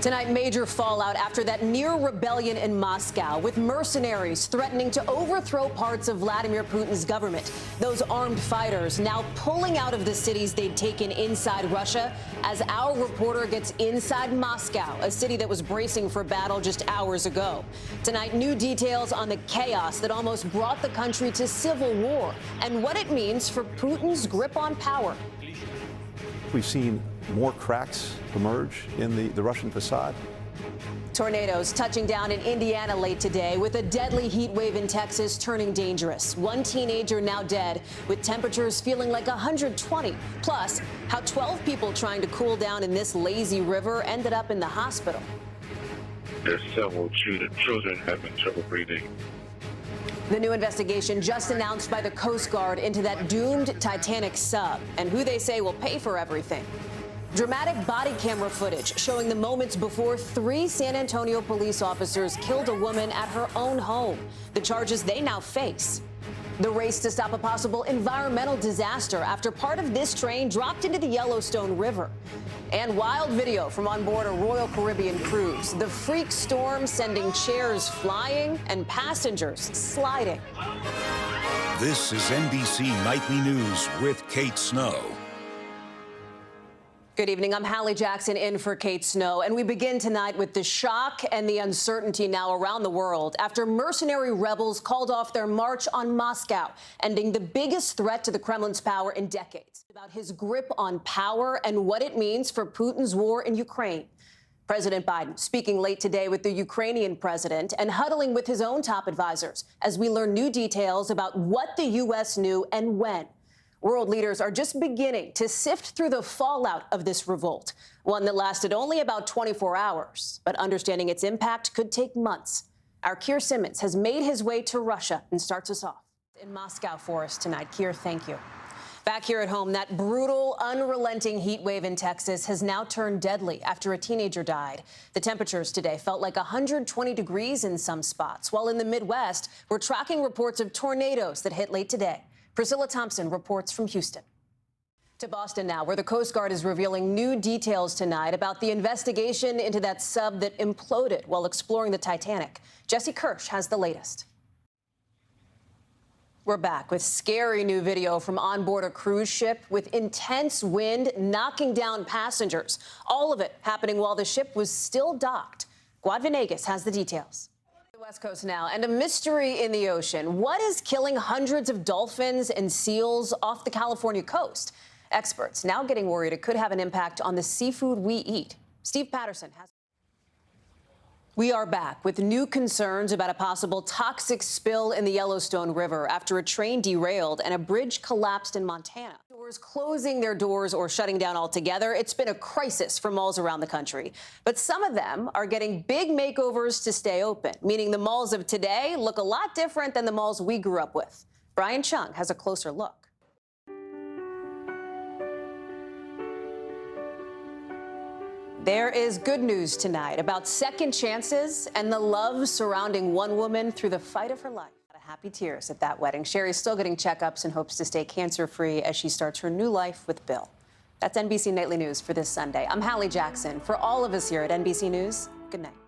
Tonight, major fallout after that near rebellion in Moscow, with mercenaries threatening to overthrow parts of Vladimir Putin's government. Those armed fighters now pulling out of the cities they'd taken inside Russia as our reporter gets inside Moscow, a city that was bracing for battle just hours ago. Tonight, new details on the chaos that almost brought the country to civil war and what it means for Putin's grip on power. We've seen more cracks emerge in the Russian facade. Tornadoes touching down in Indiana late today, with a deadly heat wave in Texas turning dangerous. One teenager now dead, with temperatures feeling like 120. Plus, how 12 people trying to cool down in this lazy river ended up in the hospital. There's several children having trouble breathing. The new investigation just announced by the Coast Guard into that doomed Titanic sub, and who they say will pay for everything. Dramatic body camera footage showing the moments before 3 San Antonio police officers killed a woman at her own home. The charges they now face. The race to stop a possible environmental disaster after part of this train dropped into the Yellowstone River. And wild video from on board a Royal Caribbean cruise. The freak storm sending chairs flying and passengers sliding. This is NBC Nightly News with Kate Snow. Good evening. I'm Hallie Jackson in for Kate Snow, and we begin tonight with the shock and the uncertainty now around the world after mercenary rebels called off their march on Moscow, ending the biggest threat to the Kremlin's power in decades. About his grip on power and what it means for Putin's war in Ukraine. President Biden speaking late today with the Ukrainian president and huddling with his own top advisors as we learn new details about what the U.S. knew and when. World leaders are just beginning to sift through the fallout of this revolt, one that lasted only about 24 hours. But understanding its impact could take months. Our Keir Simmons has made his way to Russia and starts us off in Moscow for us tonight. Keir, thank you. Back here at home, that brutal, unrelenting heat wave in Texas has now turned deadly after a teenager died. The temperatures today felt like 120 degrees in some spots, while in the Midwest, we're tracking reports of tornadoes that hit late today. Priscilla Thompson reports from Houston. To Boston now, where the Coast Guard is revealing new details tonight about the investigation into that sub that imploded while exploring the Titanic. Jesse Kirsch has the latest. We're back with scary new video from on board a cruise ship with intense wind knocking down passengers. All of it happening while the ship was still docked. Guad Venegas has the details. West Coast now, and a mystery in the ocean. What is killing hundreds of dolphins and seals off the California coast? Experts now getting worried it could have an impact on the seafood we eat. Steve Patterson has. We are back with new concerns about a possible toxic spill in the Yellowstone River after a train derailed and a bridge collapsed in Montana. Stores closing their doors or shutting down altogether. It's been a crisis for malls around the country. But some of them are getting big makeovers to stay open, meaning the malls of today look a lot different than the malls we grew up with. Brian Chung has a closer look. There is good news tonight about second chances and the love surrounding one woman through the fight of her life. Happy tears at that wedding. Sherry's still getting checkups and hopes to stay cancer-free as she starts her new life with Bill. That's NBC Nightly News for this Sunday. I'm Hallie Jackson. For all of us here at NBC News, good night.